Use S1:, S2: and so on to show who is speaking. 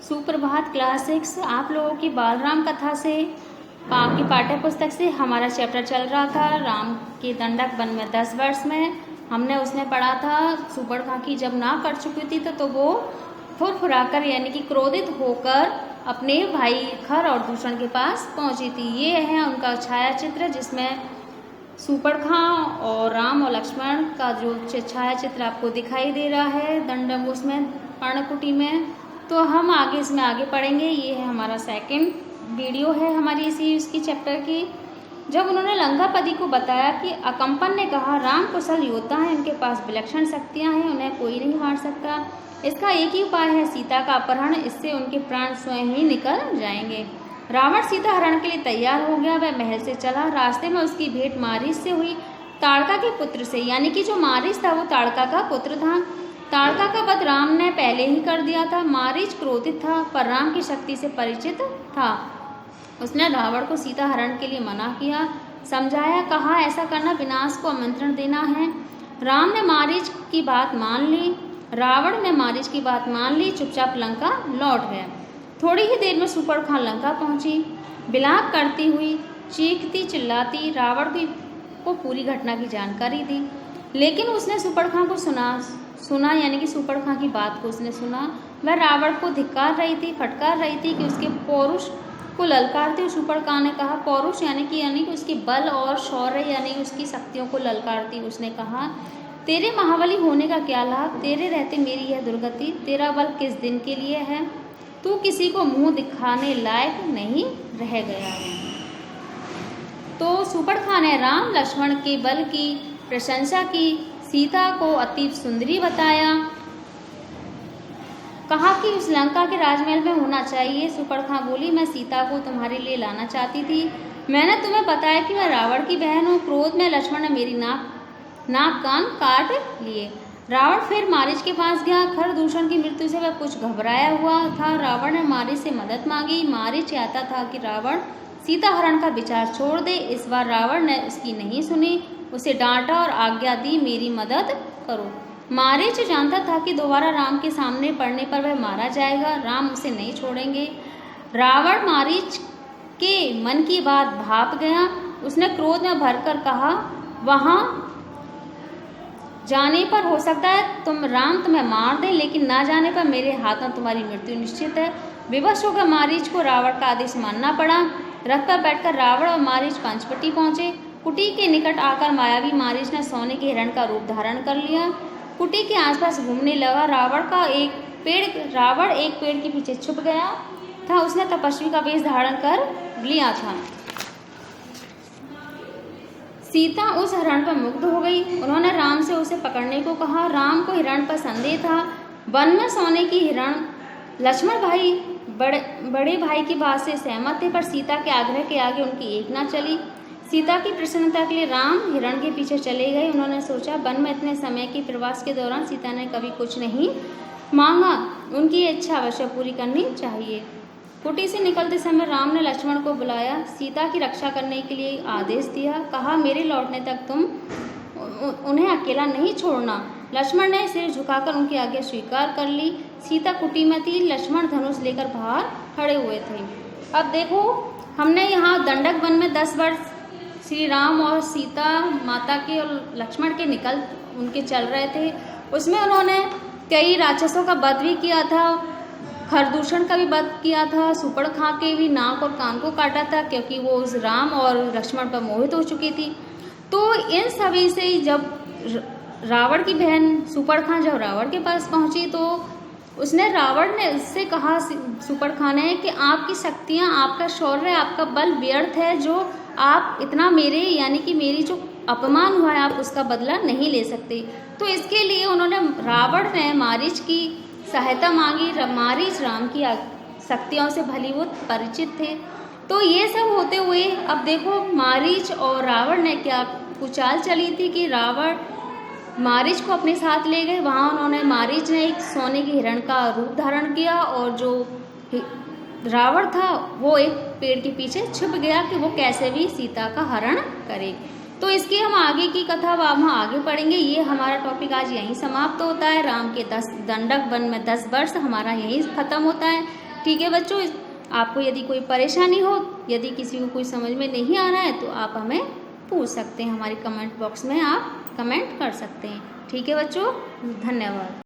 S1: सुप्रभात क्लास 6। आप लोगों की बालराम कथा से आपकी पाठ्य पुस्तक से हमारा चैप्टर चल रहा था राम के दंडक वन में 10 वर्ष में। हमने उसमें पढ़ा था सुपर्णखा की जब नाक कट चुकी थी तो वो फुरफुराकर यानी कि क्रोधित होकर अपने भाई खर और दूषण के पास पहुंची थी। ये है उनका छाया चित्र जिसमें सुपर्णखा और राम और लक्ष्मण का जो छाया चित्र आपको दिखाई दे रहा है दंडक उसमें पर्णकुटी में। तो हम आगे इसमें आगे पढ़ेंगे। ये है हमारा सेकंड वीडियो है हमारी इसी उसकी चैप्टर की। जब उन्होंने लंकापति को बताया कि अकम्पन ने कहा राम कुशल योद्धा हैं, उनके पास विलक्षण शक्तियां हैं, उन्हें कोई नहीं मार सकता। इसका एक ही उपाय है सीता का अपहरण, इससे उनके प्राण स्वयं ही निकल जाएंगे। रावण सीता हरण के लिए तैयार हो गया। वह महल से चला। रास्ते में उसकी भेंट मारीच से हुई, ताड़का के पुत्र से, यानी कि जो मारीच था वो ताड़का का पुत्र था। ताड़का का वध राम ने पहले ही कर दिया था। मारीच क्रोधित था पर राम की शक्ति से परिचित था। उसने रावण को सीता हरण के लिए मना किया, समझाया, कहा ऐसा करना विनाश को आमंत्रण देना है। राम ने मारीच की बात मान ली। रावण ने मारीच की बात मान ली, चुपचाप लंका लौट गया। थोड़ी ही देर में सुपर्णखा लंका पहुंची। विलाप करती हुई, चीखती चिल्लाती रावण को पूरी घटना की जानकारी दी। लेकिन उसने सुपर्णखा को सुना यानी कि सुपर्णखा की बात को उसने सुना। वह रावण को धिक्कार रही थी, फटकार रही थी कि उसके पौरुष को ललकारती हुई सुपर्णखा ने कहा, पौरुष यानी कि उसके बल और शौर्य यानी उसकी शक्तियों को ललकारती उसने कहा, तेरे महाबली होने का क्या लाभ, तेरे रहते मेरी यह दुर्गति, तेरा बल किस दिन के लिए है, तू किसी को मुंह दिखाने लायक नहीं रह गया है। तो सुपर्णखा ने राम लक्ष्मण के बल की प्रशंसा की, सीता को अति सुंदरी बताया, कहा कि उस लंका के राजमहल में होना चाहिए। सुपर्णखा बोली, मैं सीता को तुम्हारे लिए लाना चाहती थी। मैंने तुम्हें बताया कि मैं रावण की बहन हूँ। क्रोध में लक्ष्मण ने मेरी नाक कान काट लिए। रावण फिर मारीच के पास गया। खर दूषण की मृत्यु से वह कुछ घबराया हुआ था। रावण ने मारीच से मदद मांगी। मारीच चाहता था कि रावण सीता हरण का विचार छोड़ दे। इस बार रावण ने उसकी नहीं सुनी, उसे डांटा और आज्ञा दी, मेरी मदद करो। मारीच जानता था कि दोबारा राम के सामने पड़ने पर वह मारा जाएगा, राम उसे नहीं छोड़ेंगे। रावण मारीच के मन की बात भाप गया। उसने क्रोध में भरकर कहा, वहां जाने पर हो सकता है राम तुम्हें मार दे, लेकिन ना जाने पर मेरे हाथों तुम्हारी मृत्यु निश्चित है। विवश होकर मारीच को रावण का आदेश मानना पड़ा। रथ पर बैठकर रावण और मारीच पंचवटी पहुंचे। कुटी के निकट आकर मायावी मारीच ने सोने के हिरण का रूप धारण कर लिया। कुटी के आसपास घूमने लगा। रावण एक पेड़ के पीछे छुप गया था। उसने तपस्वी का वेश धारण कर लिया था। सीता उस हिरण पर मुग्ध हो गई। उन्होंने राम से उसे पकड़ने को कहा। राम को हिरण पर संदेह था। वन में सोने की हिरण लक्ष्मण भाई बड़े भाई की बात से सहमत थे, पर सीता के आग्रह के आगे उनकी एक न चली। सीता की प्रसन्नता के लिए राम हिरण के पीछे चले गए। उन्होंने सोचा, वन में इतने समय के प्रवास के दौरान सीता ने कभी कुछ नहीं मांगा, उनकी इच्छा अवश्य पूरी करनी चाहिए। कुटी से निकलते समय राम ने लक्ष्मण को बुलाया, सीता की रक्षा करने के लिए आदेश दिया, कहा, मेरे लौटने तक तुम उन्हें अकेला नहीं छोड़ना। लक्ष्मण ने सिर झुकाकर उनकी आज्ञा स्वीकार कर ली। सीता कुटी में थी। लक्ष्मण धनुष लेकर बाहर खड़े हुए थे। अब देखो, हमने यहाँ दंडक वन में 10 वर्ष श्री राम और सीता माता के और लक्ष्मण के उनके चल रहे थे। उसमें उन्होंने कई राक्षसों का वध भी किया था, खरदूषण का भी वध किया था, सुपर्णखा के भी नाक और कान को काटा था, क्योंकि वो उस राम और लक्ष्मण पर मोहित हो चुकी थी। तो इन सभी से जब रावण की बहन सुपर्णखा जब रावण के पास पहुंची तो रावण ने उससे कहा, सुपर्णखा ने, कि आपकी शक्तियां, आपका शौर्य, आपका बल व्यर्थ है, जो आप इतना यानी कि मेरी जो अपमान हुआ है आप उसका बदला नहीं ले सकते। तो इसके लिए रावण ने मारीच की सहायता मांगी। मारीच राम की शक्तियों से भलीभूत परिचित थे। तो ये सब होते हुए अब देखो, मारीच और रावण ने क्या कुचाल चली थी कि रावण मारीच को अपने साथ ले गए। वहाँ मारीच ने एक सोने के हिरण का रूप धारण किया और जो रावण था वो एक पेड़ के पीछे छुप गया कि वो कैसे भी सीता का हरण करे। तो इसकी हम आगे की कथा हम आगे पढ़ेंगे। ये हमारा टॉपिक आज यहीं समाप्त होता है। राम के 10 दंडक वन में 10 वर्ष हमारा यहीं खत्म होता है। ठीक है बच्चों, आपको यदि कोई परेशानी हो, यदि किसी को कोई समझ में नहीं आ रहा है तो आप हमें पूछ सकते हैं, हमारे कमेंट बॉक्स में आप कमेंट कर सकते हैं। ठीक है बच्चों, धन्यवाद।